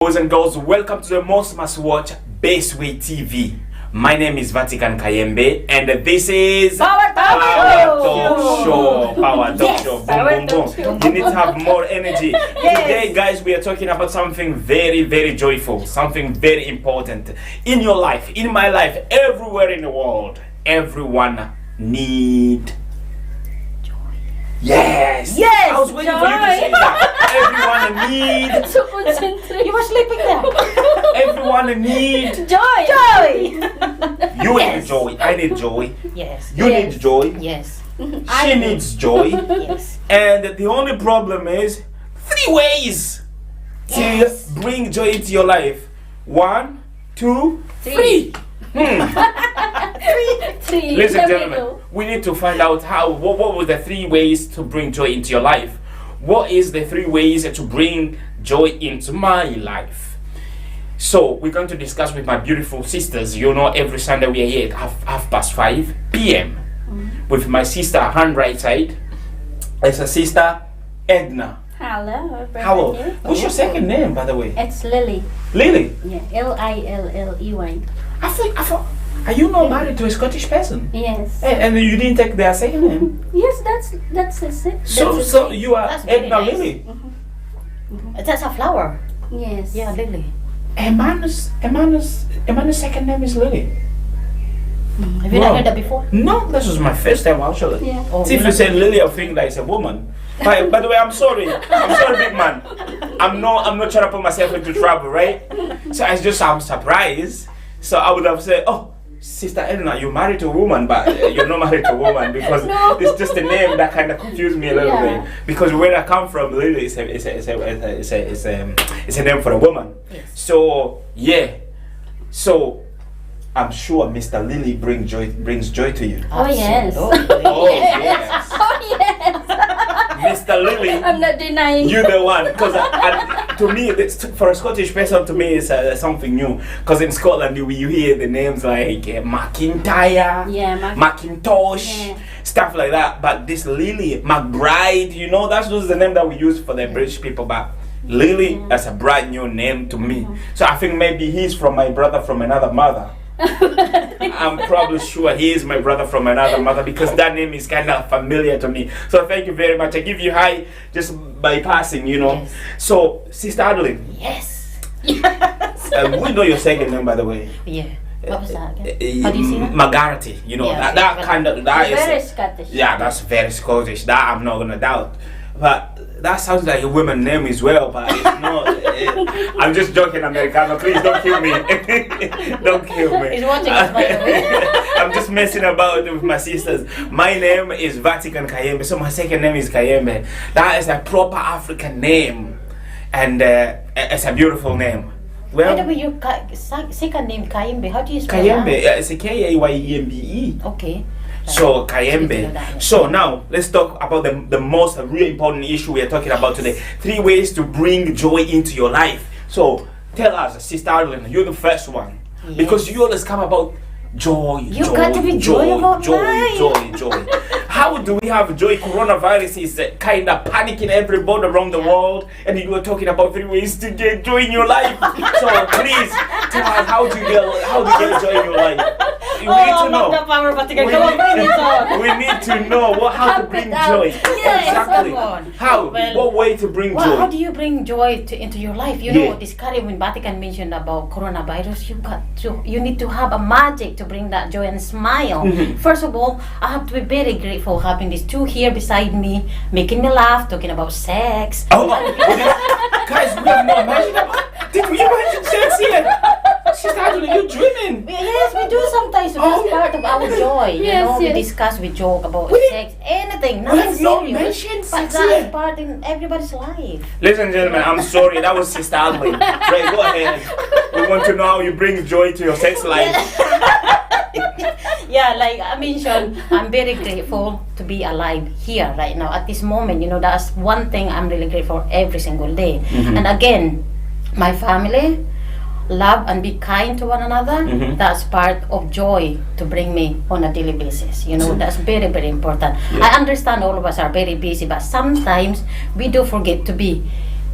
Boys and girls, welcome to the most must watch Baseway TV. My name is Vatican Kayembe and this is Power Talk Show. Power Talk Show. Boom, boom, boom. You need to have more energy. Today, guys, we are talking about something very, very joyful, something very important in your life, in my life, everywhere in the world. Everyone need Yes! Yes! I was waiting for you to say that. Everyone need. So concentrate. You were sleeping there. Everyone need. Joy! You need joy. I need joy. Yes. You need joy. Yes. She needs joy. Yes. And the only problem is 3 ways to bring joy into your life. 1, 2, 3. Three. Ladies and gentlemen, we need to find out what were the 3 ways to bring joy into your life. What is the 3 ways to bring joy into my life? So we're going to discuss with my beautiful sisters. You know, every Sunday we are here at half past 5 p.m. with my sister hand right side. It's a sister Edna. Hello. Hello. What's your second name, by the way? It's Lily. Lily. Yeah. Lilley. I thought. Are you not married to a Scottish person? Yes. And you didn't take their second name? Yes, that's it. So you are That's very Edna nice. Lily. That's a flower. Yes. Yeah, lily. Emmanuel's second name is Lily. Have you not heard that before? No, this was my first time actually. Yeah. Oh, See, if you say Lily, I think that is a woman. By the way, I'm sorry, big man. I'm not trying to put myself into trouble, right? So I'm surprised. So I would have said, oh, Sister Edna, you're married to a woman, but you're not married to a woman because No. it's just a name that kind of confused me a little bit. Because where I come from, Lily is a name for a woman. Yes. So yeah, so I'm sure Mr. Lily brings joy to you. Oh, yes. Absolutely. Oh yes, Oh yes. Mr. Lily. I'm not denying. You're the one, because to me, for a Scottish person, to me, it's something new. Because in Scotland, you hear the names like McIntyre, Yeah, Macintosh, Yeah. stuff like that. But this Lily McBride, you know, that's just the name that we use for the British people. But Lily, that's a brand new name to me. So I think maybe he's from my brother from another mother. I'm probably sure he is my brother from another mother because that name is kind of familiar to me. So thank you very much. I give you hi just by passing, you know. Yes. So, Sister Adeline, Yes. we know your second name, by the way. Yeah. What was that again? How do you say that? Margarity, you know, Yeah, that okay. kind of, that is, Very Scottish. yeah, that's very Scottish. That I'm not gonna doubt. But that sounds like a woman name as well, but it's not. I'm just joking, Americano. Please don't kill me. Don't kill me. He's watching us, by the way. I'm just messing about with my sisters. My name is Vatican Kayembe, so my second name is Kayembe. That is a proper African name, and it's a beautiful name. By the Well, way, your second name Kayembe. How do you spell Kayembe, that? it's a Kayembe. Okay. So Good to know Kayembe. that. So now let's talk about the most really important issue we are talking about today. 3 ways to bring joy into your life. So tell us, Sister Arlen, you're the first one. Yes. Because you always come about joy. You got to be joy about life. joy. How do we have joy? Coronavirus is kind of panicking everybody around the world, and you were talking about 3 ways to get joy in your life. So please tell us how to get joy in your life. We need to know. We need to know how to bring joy. Yes, Exactly. come on. How? Well, What way to bring Well, how joy? do you bring joy into your life? You Yeah. know, this curry when Vatican mentioned about coronavirus, you need to have a magic to bring that joy and smile. First of all, I have to be very grateful having these 2 here beside me, making me laugh, talking about sex. Guys, we have not mentioned about. Did we mention sex here? Sister Angela, you're dreaming. Yes, we do sometimes. So that's part of our joy. You Yes, know, we yes. discuss, we joke about We- sex, anything, We nothing have not serious. mentioned But sex that yet. is part in everybody's life. Ladies and gentlemen, I'm sorry, that was Sister Adeline. Right, go ahead. We want to know how you bring joy to your sex life. Yeah, like I mentioned, I'm very grateful to be alive here right now at this moment. You know, that's one thing I'm really grateful for every single day. And again, my family, love and be kind to one another. That's part of joy to bring me on a daily basis. You know, that's very, very important. I understand all of us are very busy, but sometimes we do forget to be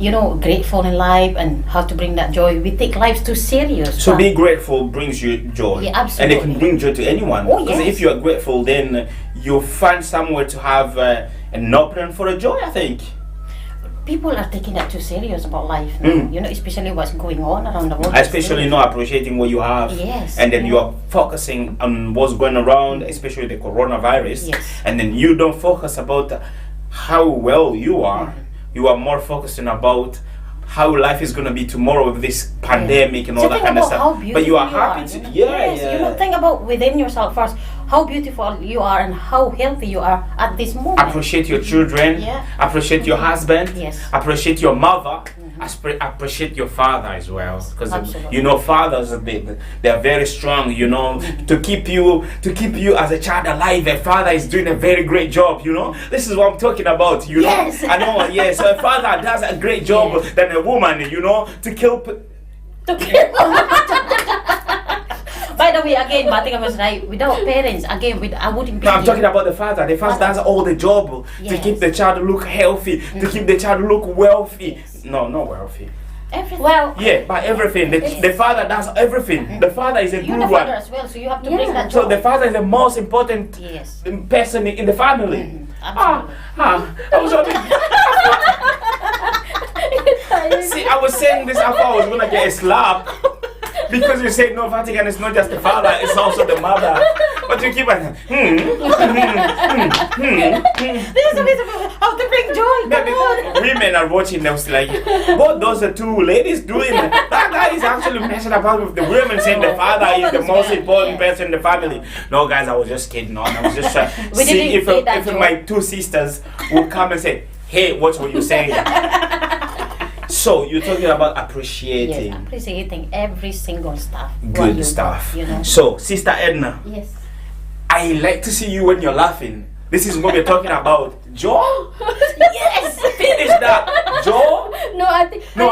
grateful in life and how to bring that joy. We take life too serious. So but- being grateful brings you joy. Yeah, And absolutely. it can bring joy to anyone. Oh, Because yes. if you are grateful, then you find somewhere to have an opening for a joy, I think. People are taking that too serious about life now, especially what's going on around the world. Especially not appreciating what you have. Yes. And then you are focusing on what's going around, especially the coronavirus. Yes. And then you don't focus about how well you are. Mm-hmm. You are more focusing about how life is going to be tomorrow with this pandemic and all So that think kind of about how stuff. beautiful But you are happy to. Yes, think about within yourself first, how beautiful you are and how healthy you are at this moment. Appreciate your children. Yeah. Appreciate your husband. Yes. Appreciate your mother. Appreciate your father as well, because absolutely. fathers they are very strong. To keep you as a child alive. A father is doing a very great job. This is what I'm talking about. Yes. I know. Yes, so a father does a great job Yes. than a woman. To kill. By the way, again, Matika was right. Without parents, again, I wouldn't be. No, I'm here. talking about the father. The father does all the job to Yes. keep the child look healthy, to keep the child look wealthy. No, not wealthy. Everything. Well, Yeah, by everything. The father does everything. The father is a You're good the father one. as well, so you have to Yeah. bring that So joy. the father is the most important Yes. person in the family. Absolutely. I was only, see, I was saying this after I was gonna get a slap. Because you said no, Vatican is not just the father, it's also the mother. But you keep on, This is amazing. How to bring joy. Come on. Women are watching them like, what those are two ladies doing? That guy is actually messing about with the women, saying the father is the most important person in the family. No, guys, I was just kidding. No, I was just trying to We see didn't say that if joke. my two sisters would come and say, hey, what were you saying? So you're talking about appreciating Yes, appreciating every single stuff. what good you stuff. want, So, Sister Edna, yes. I like to see you when you're laughing. This is what we're talking about. Joy? Yes. Finish that. Joy? No, I think. No.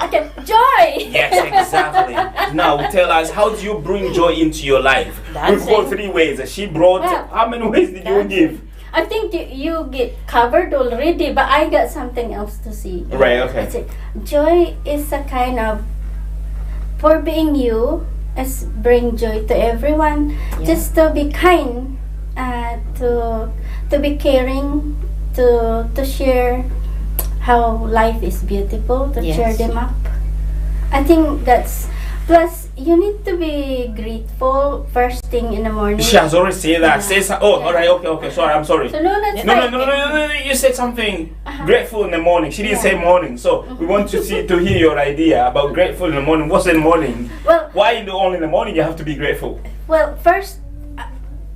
Okay, joy. Yes, exactly. Now tell us, how do you bring joy into your life? We've got Dancing. 3 ways. She brought, Well, how many ways did you dancing. give? I think you get covered already, but I got something else to see. Right, okay. That's it. Joy is a kind of, for being you, is bring joy to everyone. Yeah. Just to be kind, to be caring, to share how life is beautiful, to Yes. cheer them up. I think that's. Plus, you need to be grateful first thing in the morning. She has already said that. Yeah. Say so, oh, alright, okay, sorry, I'm sorry. So no, that's No, fine. you said something grateful in the morning. She didn't Yeah. say morning. So we want to hear your idea about grateful in the morning. What's in the morning? Well, Why only in the morning you have to be grateful? Well, first,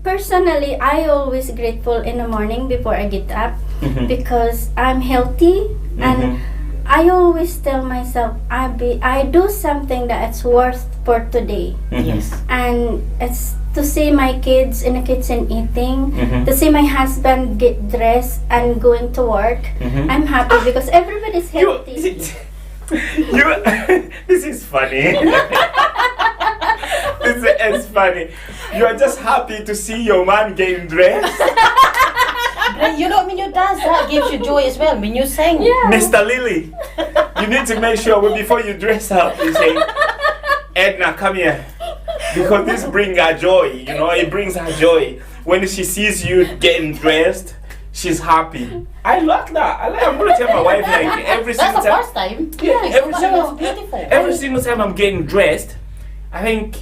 personally, I always grateful in the morning before I get up Mhm. because I'm healthy and I always tell myself I do something that it's worth for today, Yes. and it's to see my kids in the kitchen eating, Mhm. to see my husband get dressed and going to work. Mhm. I'm happy because everybody's You, healthy. you, this is funny. This is funny. You are just happy to see your man getting dressed. But when you dance, that gives you joy as well. When you sing. Yeah. Mr. Lily, you need to make sure before you dress up, you say, Edna, come here. Because this brings her joy, it brings her joy. When she sees you getting dressed, she's happy. I like that. I'm going to tell my wife, like, every That's single the time. first time. Yeah, every That single, was beautiful. every single time I'm getting dressed, I think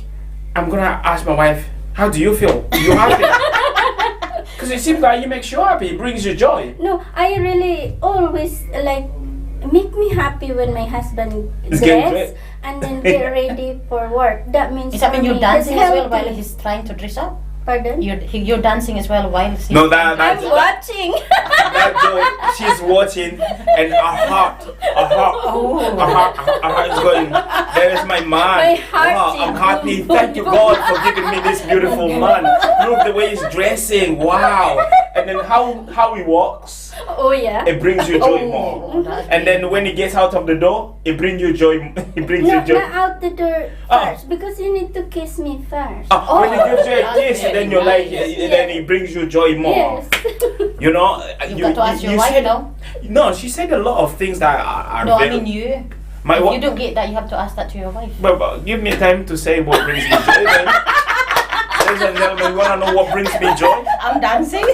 I'm going to ask my wife, how do you feel? You happy? Because it seems like you make you happy. It brings you joy. No, I really always make me happy when my husband Is getting dress and then get ready for work. That means Is that when for you're me, dancing he's as well healthy. while he's trying to dress up? Pardon? You're dancing as well while he's No, that I'm watching. that joy, she's watching, and her heart is going, there is my man. My heart Wow, I'm is happy. boom, Thank you, boom, God, for giving me this beautiful man. Look the way he's dressing. Wow. And then how he walks. Oh yeah. it brings you joy more. Oh, that's And then when it gets out of the door, it brings you joy. It brings No, you joy. not out the door Oh. first because you need to kiss me first. When it gives you a that's kiss, very then you're like, nice. then it brings you joy more. Yes. You know, You got to ask your wife, said, no? No, she said a lot of things that are No, I very. mean you. My If wa- you don't get that, you have to ask that to your wife. but give me time to say what brings me joy. Then. Ladies and gentlemen, you wanna know what brings me joy? I'm dancing.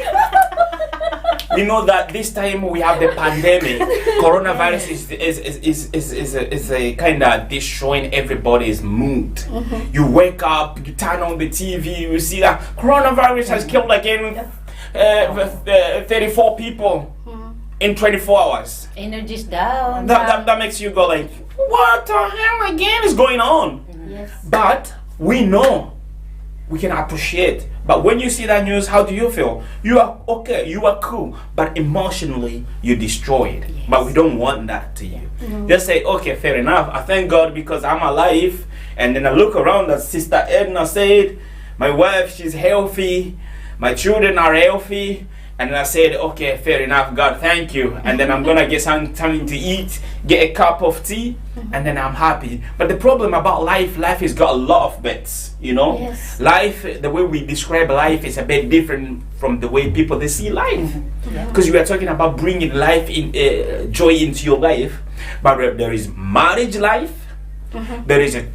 You know that this time we have the pandemic. Coronavirus is a kind of destroying everybody's mood. You wake up, you turn on the TV, you see that coronavirus has killed again 34 people in 24 hours. Energy's down. That makes you go like, what the hell again is going on? Yes. But we know, we can appreciate. But when you see that news, how do you feel? You are okay, you are cool, but emotionally you're destroyed. Yes. But we don't want that to you. Just say, okay, fair enough. I thank God because I'm alive. And then I look around, as Sister Edna said, my wife, she's healthy. My children are healthy. And then I said, okay, fair enough, God, thank you. And then I'm gonna get something to eat, get a cup of tea, and then I'm happy. But the problem about life has got a lot of bits, you know? Yes. Life, the way we describe life is a bit different from the way people they see life. Because we are talking about bringing life in joy into your life. But there is marriage life, there is a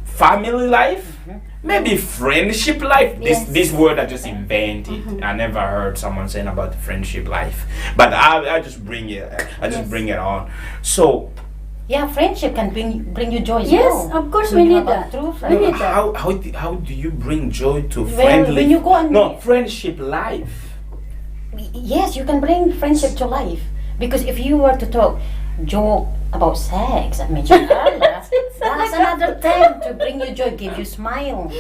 family life, maybe friendship life. Yes. This word I just invented. I never heard someone saying about friendship life, but I just bring it. Bring it on. So Yeah, friendship can bring you joy as Yes, well. of course When we you need have a that. true We friend. need that. how do you bring joy to Well, friendly? when you go and- no friendship life. Yes, you can bring friendship to life. Because if you were to joke about sex, I mentioned earlier, that's another thing to bring you joy, give you smile,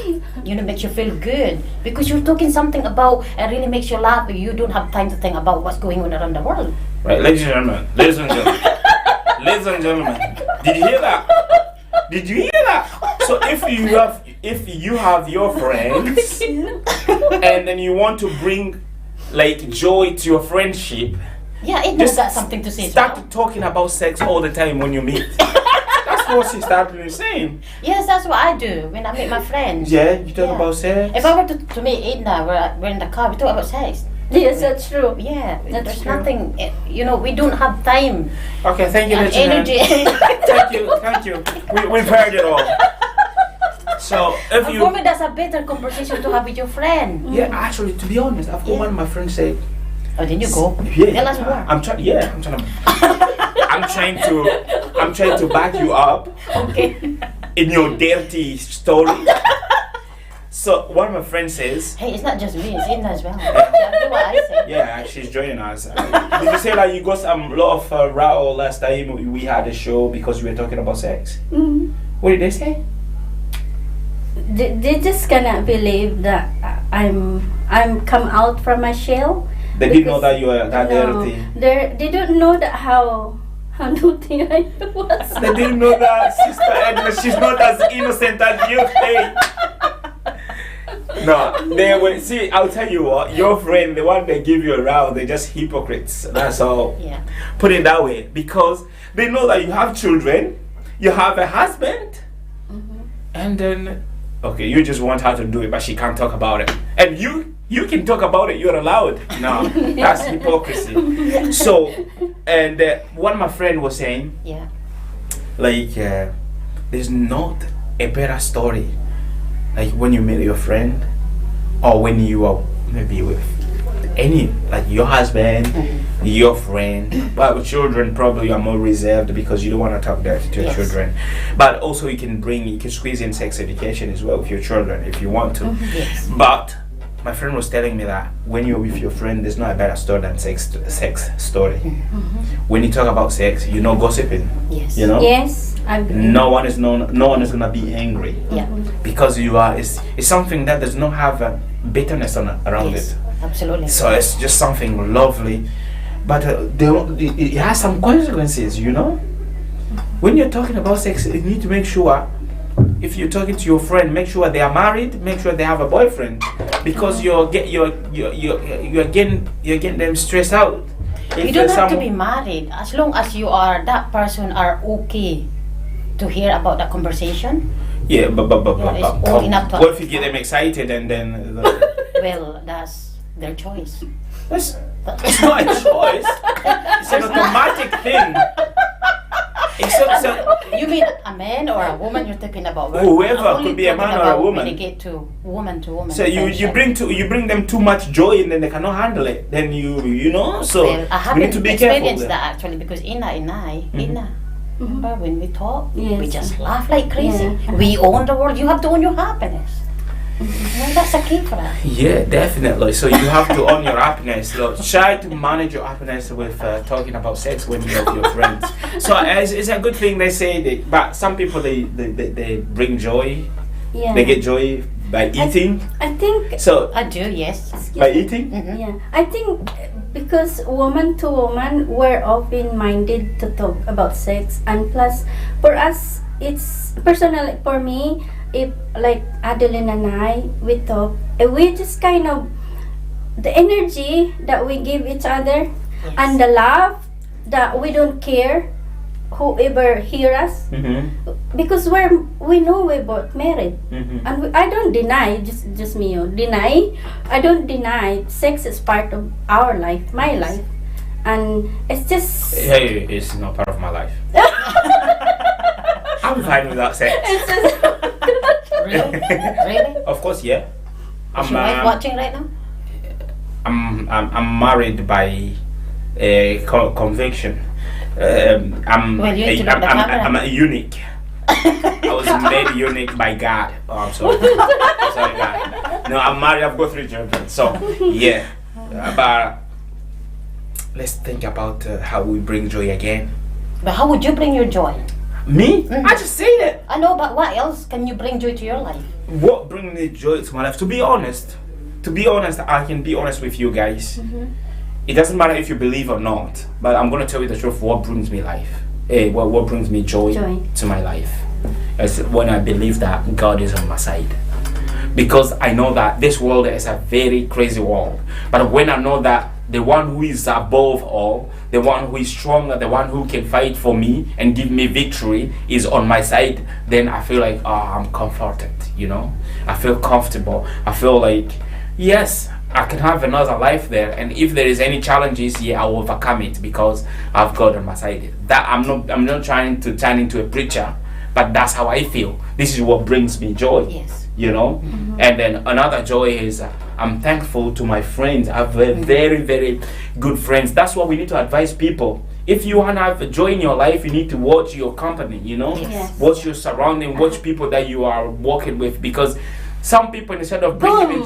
makes you feel good. Because you're talking something about it really makes you laugh. You don't have time to think about what's going on around the world. Right, ladies and gentlemen, ladies and gentlemen, ladies and gentlemen, did you hear that? Did you hear that? So if you have your friends and then you want to bring like joy to your friendship, Yeah, it knows got something to say. as start well. talking about sex all the time when you meet. That's what she started saying. Yes, that's what I do when I meet my friends. Yeah, you talk Yeah. about sex. If I were to meet Edna, we're in the car, we talk about sex. Yes, that's true. Yeah, That's there's true. nothing, we don't have time Okay, thank you, and Regina. energy. Thank you. We've heard it all. So if For you, me, that's a better conversation to have with your friend. yeah, actually, to be honest, I've got one of my friends say, Oh, then you go. yeah, Tell us more. I'm trying. Yeah, I'm trying to. I'm trying to back you up Okay. in your dirty story. So one of my friends says, Hey, it's not just me, it's Edna as well. Yeah, do what I say. yeah, she's joining us. Did you say like you got some lot of row last time we had a show because we were talking about sex? What did they say? They just cannot believe that I'm come out from my shell. They didn't know Because- that you were that No, dirty. they don't know that how naughty I was. They didn't know that Sister Edna, she's not as innocent as you think. No, they will see. I'll tell you what. Your friend, the one that give you a row, they're just hypocrites. That's all. Yeah. Put it that way, because they know that you have children, you have a husband, and then okay, you just want her to do it, but she can't talk about it, and you can talk about it. You're allowed. No, that's hypocrisy. So, and what my friend was saying, Yeah. like there's not a better story like when you meet your friend or when you are maybe with any like your husband, your friend, but with children probably you are more reserved because you don't want to talk that to your Yes. children. But also you can squeeze in sex education as well with your children if you want to. Yes. But my friend was telling me that when you're with your friend, there's not a better story than sex story. When you talk about sex, you're not gossiping. Yes. You know, Yes, I agree. no one is gonna be angry Yeah. because you are. It's something that does not have bitterness around Yes. it. Absolutely. So it's just something lovely, but it has some consequences. You know, when you're talking about sex, you need to make sure. If you're talking to your friend, make sure they are married. Make sure they have a boyfriend, because you're getting them stressed out. You don't have to be married as long as you are that person are okay to hear about that conversation. Yeah, but it's all enough to what if you get them excited and then well, that's their choice. that's not a choice. It's an automatic thing. You mean a man or a woman? You're talking about Whoever, I'm only could be a talking man or a about woman. When you get to woman. So you bring them too much joy and then they cannot handle it. Then you know. So Well, I we need haven't to be careful. experienced Then. that actually because Ina, remember when we talk, we Yes. just laugh like crazy. Yeah. We own the world. You have to own your happiness. Well, that's the key for that. Yeah, definitely. So you have to own your happiness. So try to manage your happiness with talking about sex when you're with your friends. So it's a good thing they say. But some people they bring joy. Yeah. They get joy by eating. I think. So I do, yes. by eating. Yeah, I think because woman to woman, we're open-minded to talk about sex, and plus, for us, it's personal. For me, if like Adeline and I, we talk, we just kind of the energy that we give each other, Yes. and the love that we don't care whoever hear us, because we know we're both married. And I don't deny, just me, deny. I don't deny sex is part of our life, my life, and it's just. Hey, it's not part of my life. I'm fine without sex. It's just Really? Of course, yeah. Is your wife watching right now? I'm married by conviction. Well, you need to look at the camera. I'm a eunuch. I was made eunuch by God. Oh, I'm sorry. Sorry, God. No, I'm married. I've got 3 children. So yeah, but let's think about how we bring joy again. But how would you bring your joy? Me? I just say that. I know, but what else can you bring joy to your life? What brings me joy to my life? To be honest, I can be honest with you guys. It doesn't matter if you believe or not, but I'm gonna tell you the truth. What brings me life? What brings me joy to my life? Is when I believe that God is on my side. Because I know that this world is a very crazy world. But when I know that the one who is above all, the one who is stronger, the one who can fight for me and give me victory is on my side, then I feel like I'm comforted, you know? I feel comfortable. I feel like, yes, I can have another life there, and if there is any challenges, yeah, I'll overcome it because I've God on my side. That I'm not trying to turn into a preacher, but that's how I feel. This is what brings me joy. Yes. You know? And then another joy is I'm thankful to my friends. I have very, very good friends. That's what we need to advise people. If you want to have joy in your life, you need to watch your company, you know? Yes. Watch your surrounding, watch people that you are working with, because some people, instead of bringing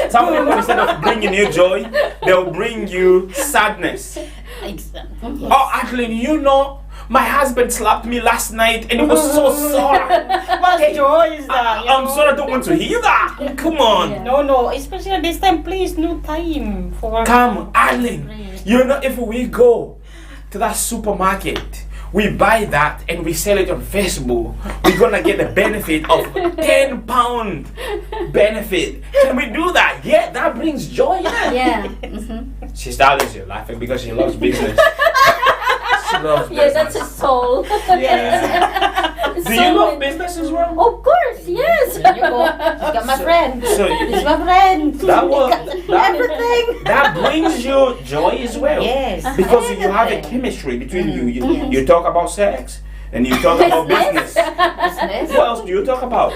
some people, instead of bringing you joy, they'll bring you sadness. Exactly. Yes. Oh, actually, you know, my husband slapped me last night and it was so sore. What joy is that? I'm sorry, I don't want to hear that. Come on. Yeah. No, especially this time, please, no time for. Come, Arlene. You know, if we go to that supermarket, we buy that and we sell it on Facebook, we're gonna get the benefit of £10 benefit. Can we do that? Yeah, that brings joy. Yeah. She's laughing because she loves business. She loves Yeah, business. that's his soul. Yes. Do you love business as well? Of course, yes. There you go. She's got my friend. So She's my friend. everything that brings you joy as well. Yes. Because you have a chemistry between you. You talk about sex and you talk about business. Business. What else do you talk about?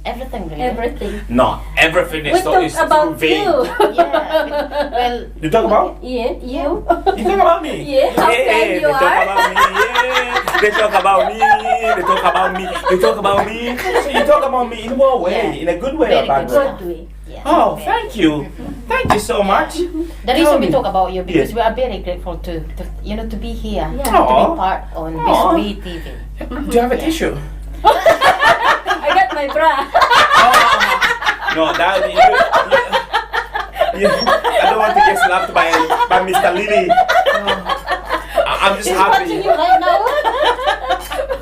Everything really. Everything. No, everything We is talk is about too vague. you. Yeah. Well, You talk about? Yeah, you. You talk about me? Yeah, how kind they you talk are. about me. Yeah, they talk about me. They talk about me. They talk about me. So you talk about me in what way? Yeah. In a good way Very or bad good way? way. Good way. yeah. Oh, thank you. Thank you so much. The reason we me. talk about you because Yeah. we are very grateful to to be here, Yeah. to Aw. be part on Aw. Miss Way TV. Do you have a tissue? I got my bra. No, that I don't want to get slapped by Mr. Lily. I'm just She's happy. watching you right now.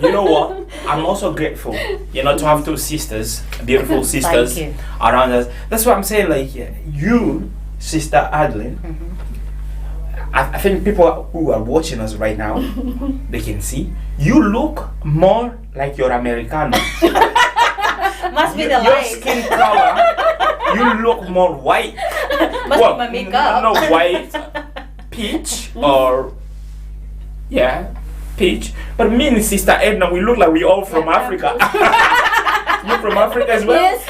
You know what? I'm also grateful, to have 2 sisters, beautiful sisters you. around us. That's what I'm saying. Like, you Sister Adeline, I think people who are watching us right now, they can see you look more like you're Americano. Must be the Your light. skin color, you look more white. Must be my makeup. No, white, peach, or peach. But me and Sister Edna, we look like we all from Africa. You from Africa as well? Yes.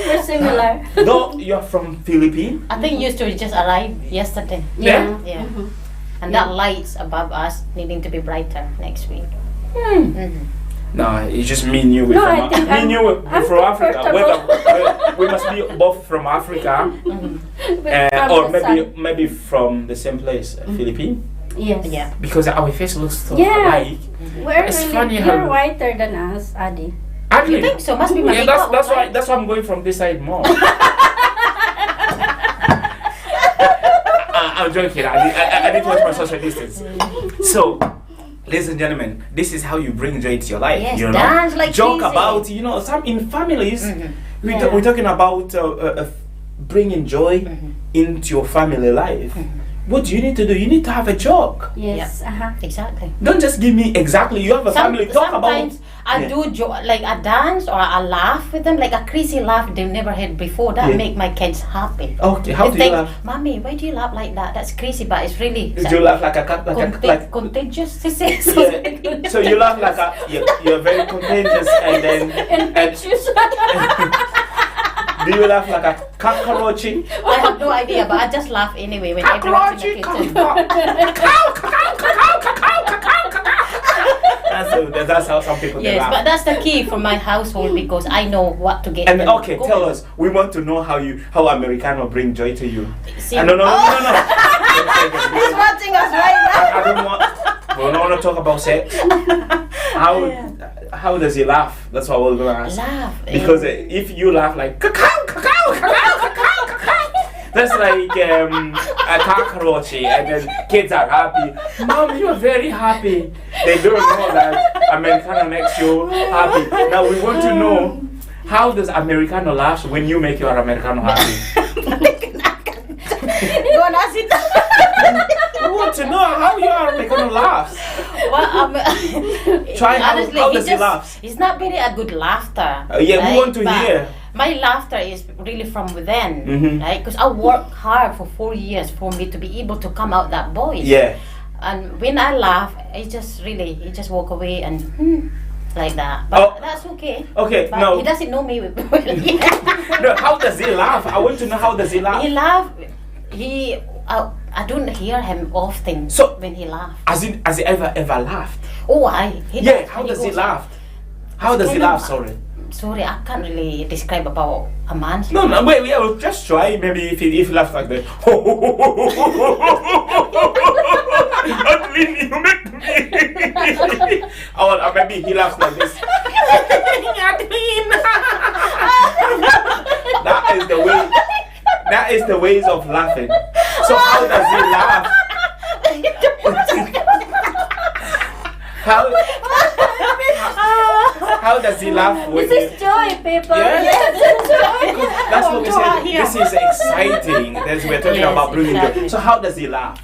We're similar. No, you're from Philippines. I think used to just arrived yesterday. Yeah. Yeah. Mhm. And that lights above us needing to be brighter next week. No, it's just me and you. No, I think me and you we're I'm from Africa. comfortable. We must be both from Africa, We're from or the maybe sun. from the same place, Philippines. Yes. Yeah. Because our face looks so Yeah. alike. We're It's really, funny you're how- whiter than us, Adi. Actually, You think so? Must be my yeah, makeup. that's why right? that's why I'm going from this side more. I'm joking. I need to watch my social distance. So, ladies and gentlemen, this is how you bring joy to your life. Yes, you know, dance like joke crazy. about some in families. Yeah. We're talking about bringing joy into your family life. What do you need to do? You need to have a joke. Yes. Exactly. Don't just give me exactly. You have a family. Talk about. Sometimes I Yeah. do like a dance or I laugh with them, like a crazy laugh they've never had before. That Yeah. make my kids happy. Okay, how They do you think, laugh? Mommy, why do you laugh like that? That's crazy, but it's really Do you laugh like a cat? Like contagious. They say yeah. So you laugh like you're very contagious, and then do you laugh like a cockroach? I have no idea, but I just laugh anyway when everyone's in the kitchen. That's how some people Yes, laugh. but that's the key for my household because I know what to get. And them okay, going. tell us. We want to know how Americano bring joy to you. See- No. He's watching us right now. I don't want. We don't want to talk about sex. How does he laugh? That's what we're gonna ask. Laugh. Because if you laugh like cacao, cacao, cacao, cacao, cacao, that's like a cockroach, and then kids are happy. Mom, you are very happy. They don't know that Americano makes you happy. Now we want to know, how does Americano laugh when you make your Americano happy? Go and ask it. We want to know how your Americano laughs. Well, Try how does he just, laugh? It's not very a good laughter. Yeah, we want to But hear. My laughter is really from within, Mhm. right? Because I worked hard for 4 years for me to be able to come out that voice. Yeah. And when I laugh, it just walk away and like that. But that's okay. Okay, But no. he doesn't know me well yet. No, how does he laugh? I want to know how does he laugh. He laugh. I don't hear him often. So- when he laugh. Has he ever laughed? Oh, Yeah, how does he goes- laugh? How does he kind of- laugh? Sorry. Sorry, I can't really describe about a man's No, wait, we'll just try. Maybe if he laughs like that. Adeline, you make me. Or maybe he laughs like this. That is the way. That is the ways of laughing. So how does he laugh? How does he laugh when This is joy, people. Yeah? Yes, it's joy. That's what we said. here. This is exciting. That's we're talking Yes, about bringing joy. exactly. So how does he laugh?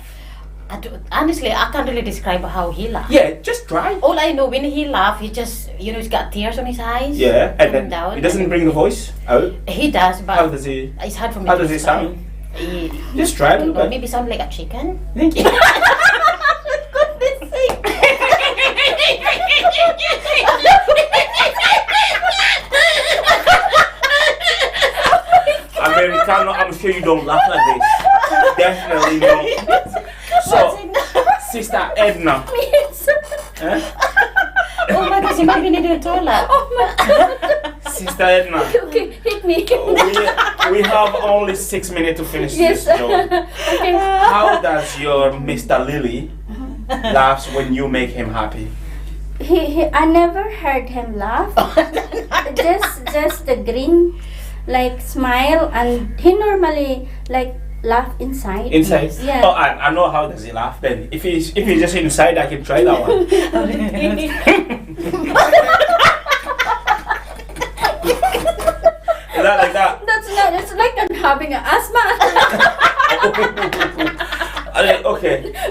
Honestly, I can't really describe how he laughs. Yeah, just try. All I know when he laughs, he just he's got tears on his eyes. Yeah, and coming then down, he doesn't and bring the voice out. He does, but How does he? it's hard for me How to does he describe. sound? He, Just try I a don't little know, bit. maybe sound like a chicken. Thank you. Americano, I'm sure you don't laugh like this. Definitely not. So, Sister Edna. Eh? Oh my gosh, he might be needing a toilet. Oh my God. Sister Edna. Okay, hit me. We have only 6 minutes to finish Yes. this job. Okay. How does your Mr. Lily laughs when you make him happy? I never heard him laugh. just the green, like smile, and he normally like laugh inside. Inside? Yeah. Oh, I know how does he laugh then. If he's just inside, I can try that one. Is that like that? That's not. It's like I'm having an asthma.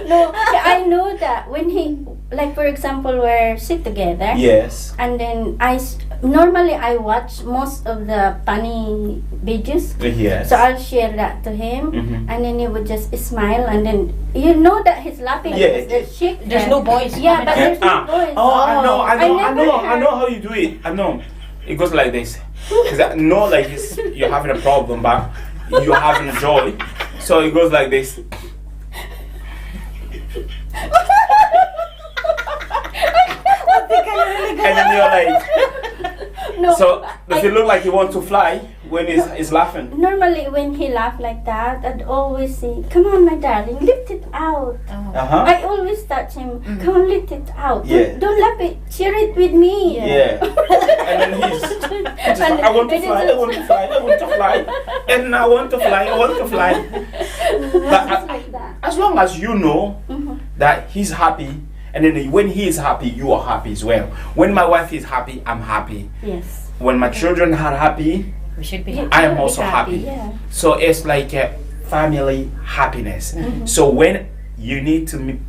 No, I know that when he, like for example, we're sit together. Yes. And then normally I watch most of the funny videos. Yes. So I'll share that to him, Mhm. and then he would just smile, and then you know that he's laughing. Yeah, because the chick There's there. no voice. Yeah, but there's no voice. Oh, I know, never I know heard. how you do it. I know. It goes like this. Not like you're having a problem, but you're having joy. So it goes like this. And then you're like, No, so does I- it look like he wants to fly when he's laughing? Normally, when he laughed like that, I'd always say, "Come on, my darling, lift it out." Oh. Uh-huh. I always touch him. Come on, lift it out. Yeah. Don't laugh it. Share it with me. Yeah. And then he's just like, I want to fly, I want to fly, I want to fly. And I want to fly, I want to fly. But Just like that. as long as you know Mhm. that he's happy, and then when he is happy, you are happy as well. When my wife is happy, I'm happy. Yes. When my children are happy, We should be You happy. I am will be also happy. Yeah. So it's like a family happiness. Mm-hmm. So when you need to meet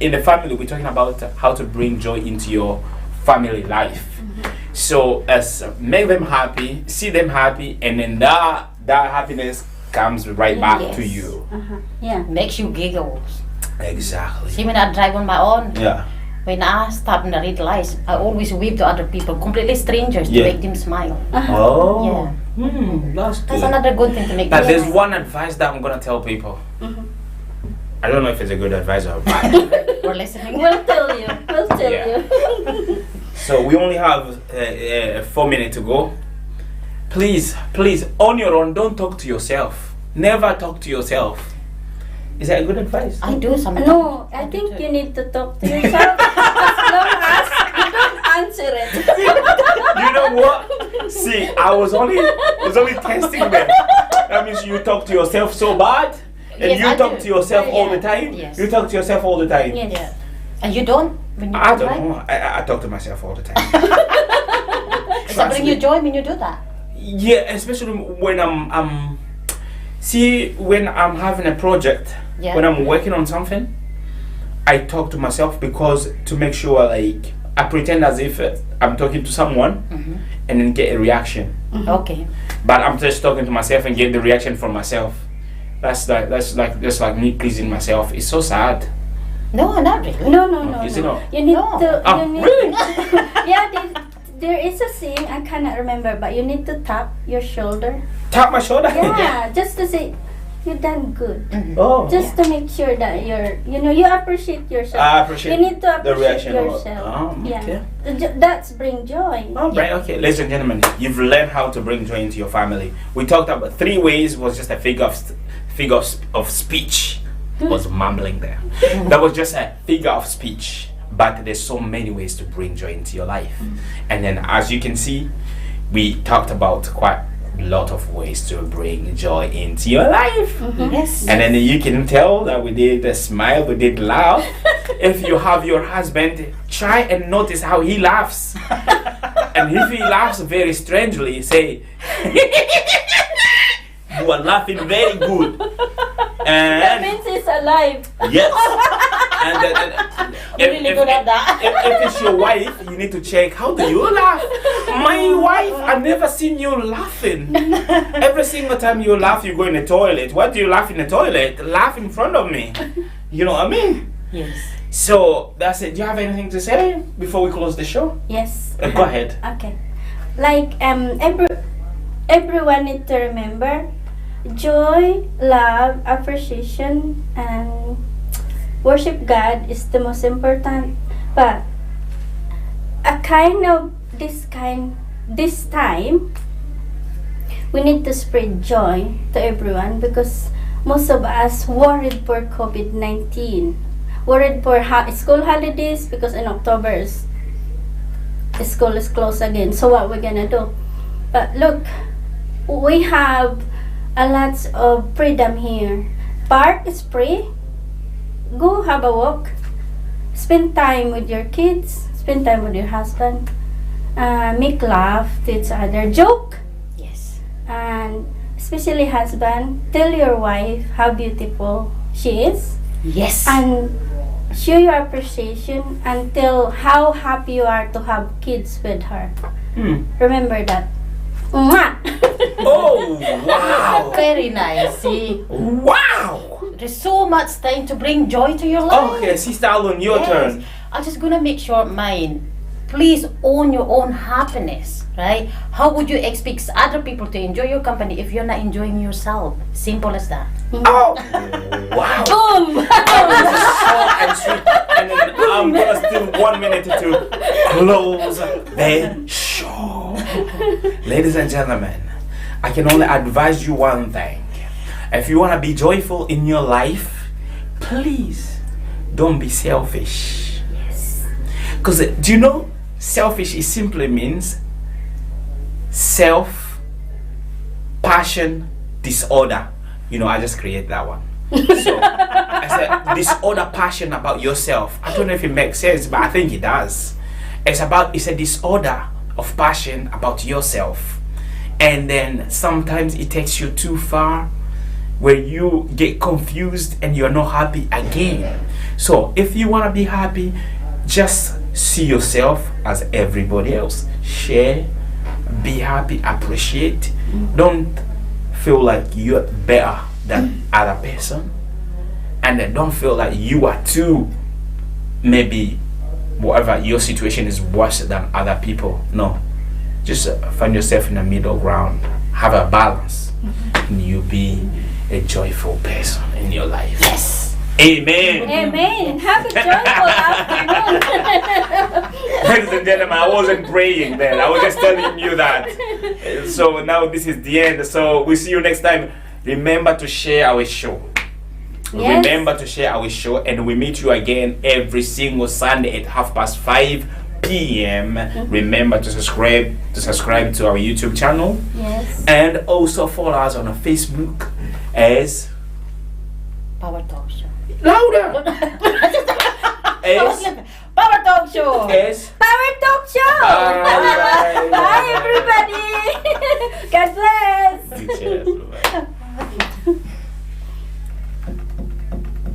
in the family, we're talking about how to bring joy into your family life. Mm-hmm. So as make them happy, see them happy, and then that happiness comes right back Yes. to you. Uh-huh. Yeah. Makes you giggles. Exactly. See, when I drive on my own, Yeah. when I stop in the red lights, I always wave to other people, completely strangers, to Yeah. make them smile. Oh. Yeah. That's good. That's another good thing to make But them there's smile. one advice that I'm gonna tell people. Mhm. I don't know if it's a good advice or bad. We're listening. We'll tell you. We'll tell Yeah. you. So we only have 4 minutes to go. Please, on your own, don't talk to yourself. Never talk to yourself. Is that a good advice? I do sometimes. No, I do think too. you need to talk to yourself as long as you don't answer it. You know what? See, I was only testing them. That means you talk to yourself so bad, and Yes, you I talk do. to yourself all the Yeah. time. Yes. You talk to yourself all the time. Yes. Yeah. And you don't? When you I drive? don't know. I talk to myself all the time. Does that bring you joy when you do that? Yeah, especially when I'm see when I'm having a project, Yeah. when I'm working on something, I talk to myself because to make sure like I pretend as if I'm talking to someone and then get a reaction. Okay. But I'm just talking to myself and get the reaction from myself. That's like me pleasing myself. It's so sad. No, not really. No. Is it not? You need No. to. Oh, You need really? yeah, there is a saying I cannot remember, but you need to tap your shoulder. Tap my shoulder. Yeah, just to say you done good. Oh. Just to make sure that you appreciate yourself. I appreciate You need to the appreciate reaction of- yourself. okay. That's bring joy. Oh, right, okay. Ladies and gentlemen, you've learned how to bring joy into your family. We talked about 3 ways, was just a figure of speech. Was mumbling there. That was just a figure of speech. But there's so many ways to bring joy into your life. And then as you can see, we talked about quite a lot of ways to bring joy into your life. Yes. And then you can tell that we did smile, we did laugh. If you have your husband, try and notice how he laughs. And if he laughs very strangely, say, you are laughing very good. That And means it's alive. yes. And You're really good at that. if it's your wife, you need to check, how do you laugh? My wife, I've never seen you laughing. Every single time you laugh, you go in the toilet. Why do you laugh in the toilet? Laugh in front of me. You know what I mean? Yes. So that's it. Do you have anything to say before we close the show? Yes. Go ahead. Okay. Like everyone need to remember joy, love, appreciation, and worship God is the most important. But this time we need to spread joy to everyone because most of us worried for COVID-19, worried for school holidays because in October school is closed again. So what we're gonna do? But look, we have a lot of freedom here. Park is free. Go have a walk. Spend time with your kids. Spend time with your husband. Make laugh to each other. Joke. Yes. And especially husband, tell your wife how beautiful she is. Yes. and show your appreciation until how happy you are to have kids with her. Remember that. Mwah! Oh, wow. Very nice. See, Wow. there's so much time to bring joy to your life. Okay, Sister Alun, your Yes. turn. I'm just gonna make sure mine. Please own your own happiness, right? How would you expect other people to enjoy your company if you're not enjoying yourself? Simple as that. Oh, wow. Boom! Short and sweet. And then I'm gonna steal 1 minute to close the show. Ladies and gentlemen, I can only advise you one thing. If you want to be joyful in your life, please don't be selfish. Yes. Because do you know, selfish it simply means self passion disorder. You know, I just created that one. So I said disorder passion about yourself. I don't know if it makes sense, but I think it does. It's a disorder of passion about yourself. And then sometimes it takes you too far where you get confused and you're not happy again. So if you want to be happy, just see yourself as everybody else. Share, be happy, appreciate. Don't feel like you're better than other person, and then don't feel like you are too, maybe whatever your situation is worse than other people. No, just find yourself in the middle ground, have a balance, and you be a joyful person in your life. Yes. Amen. Amen. Have a joyful afternoon. Ladies and gentlemen, I wasn't praying then. I was just telling you that. So now this is the end. So we'll see you next time. Remember to share our show. Yes. Remember to share our show, and we meet you again every single Sunday at 5:30 p.m. Remember to subscribe to our YouTube channel. Yes. And also follow us on Facebook as Power Talk Show. louder. as Power Talk Show. as Power Talk Show. Bye. Bye everybody. God bless. Teacher.